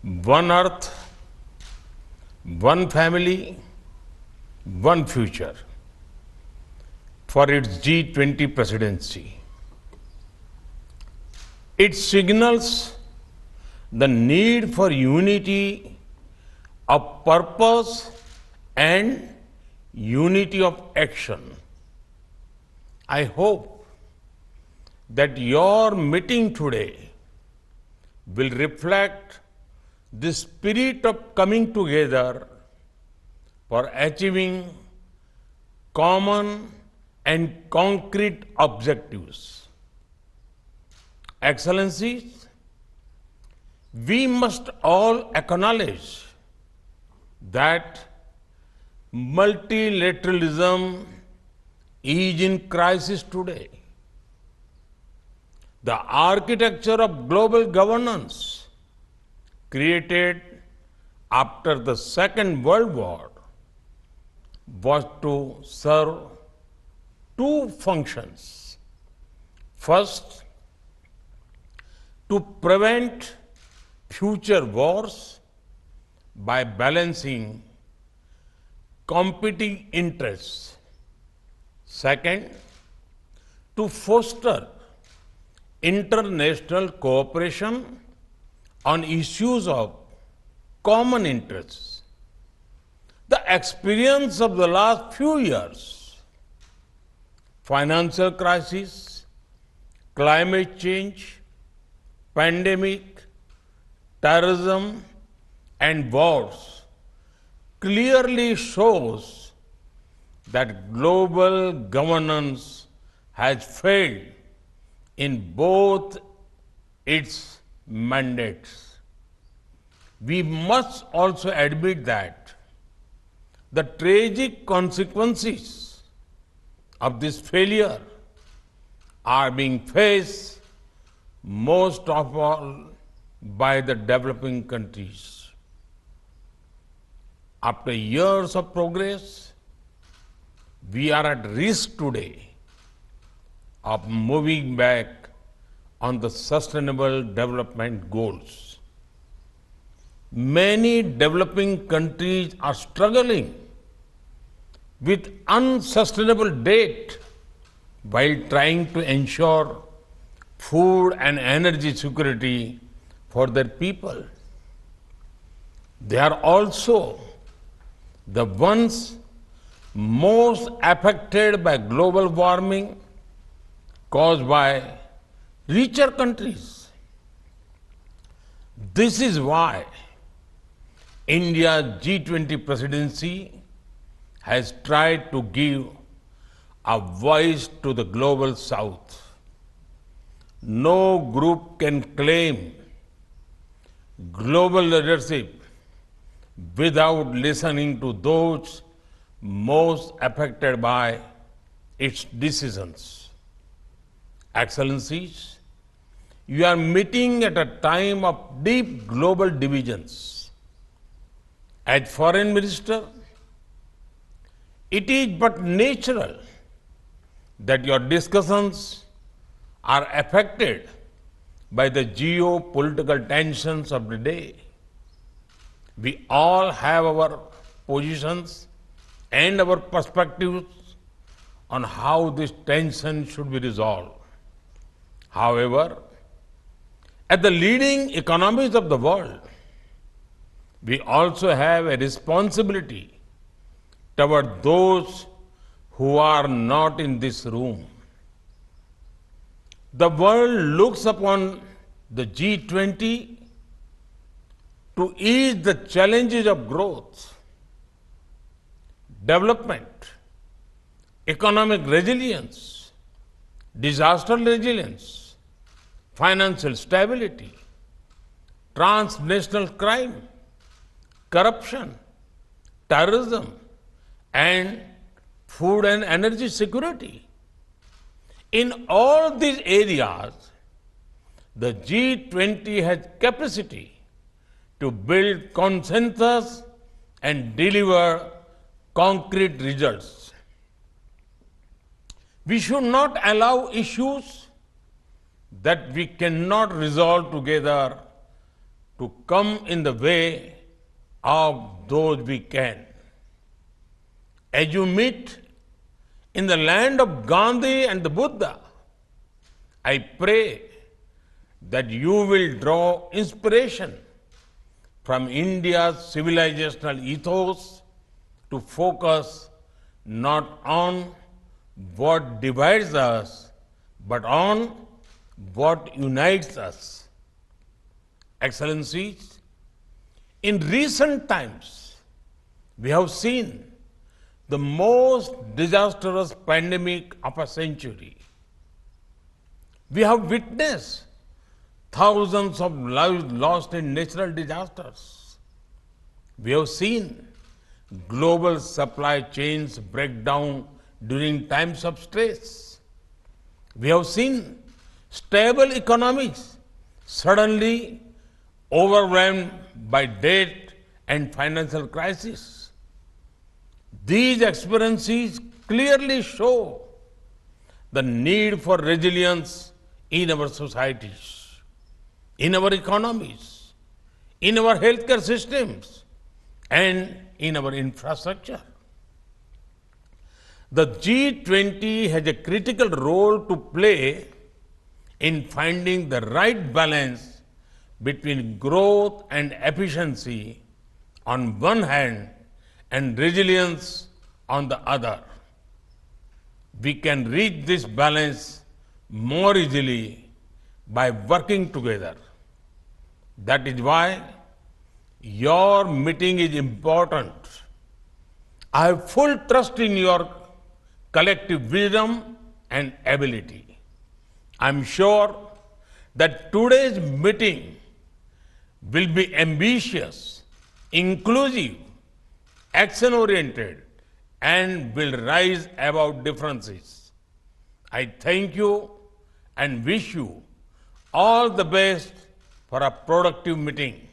One Earth, one family, one future for its G20 presidency. It signals the need for unity of purpose and unity of action. I hope that your meeting today will reflect the spirit of coming together for achieving common and concrete objectives. Excellencies, we must all acknowledge that multilateralism is in crisis today. The architecture of global governance created after the Second World War was to serve two functions. First, to prevent future wars by balancing competing interests. Second, to foster international cooperation on issues of common interests. The experience of the last few years, financial crisis, climate change, pandemic, terrorism, and wars clearly shows that global governance has failed in both its mandates. We must also admit that the tragic consequences of this failure are being faced most of all by the developing countries. After years of progress, we are at risk today of moving back on the sustainable development goals. Many developing countries are struggling with unsustainable debt while trying to ensure food and energy security for their people. They are also the ones most affected by global warming caused by richer countries. This is why India's G20 presidency has tried to give a voice to the global south. No group can claim global leadership without listening to those most affected by its decisions. Excellencies, you are meeting at a time of deep global divisions. As Foreign Minister, it is but natural that your discussions are affected by the geopolitical tensions of the day. We all have our positions and our perspectives on how this tension should be resolved. However, at the leading economies of the world, we also have a responsibility toward those who are not in this room. The world looks upon the G20 to ease the challenges of growth, development, economic resilience, disaster resilience, financial stability, transnational crime, corruption, terrorism, and food and energy security. In all these areas, the G20 has capacity to build consensus and deliver concrete results. We should not allow issues that we cannot resolve together to come in the way of those we can. As you meet in the land of Gandhi and the Buddha, I pray that you will draw inspiration from India's civilizational ethos to focus not on what divides us, but on what unites us. Excellencies, in recent times, we have seen the most disastrous pandemic of a century. We have witnessed thousands of lives lost in natural disasters. We have seen global supply chains break down during times of stress. We have seen stable economies suddenly overwhelmed by debt and financial crisis. These experiences clearly show the need for resilience in our societies, in our economies, in our healthcare systems, and in our infrastructure. The G20 has a critical role to play in finding the right balance between growth and efficiency on one hand and resilience on the other. We can reach this balance more easily by working together. That is why your meeting is important. I have full trust in your collective wisdom and ability. I am sure that today's meeting will be ambitious, inclusive, action-oriented, and will rise above differences. I thank you and wish you all the best for a productive meeting.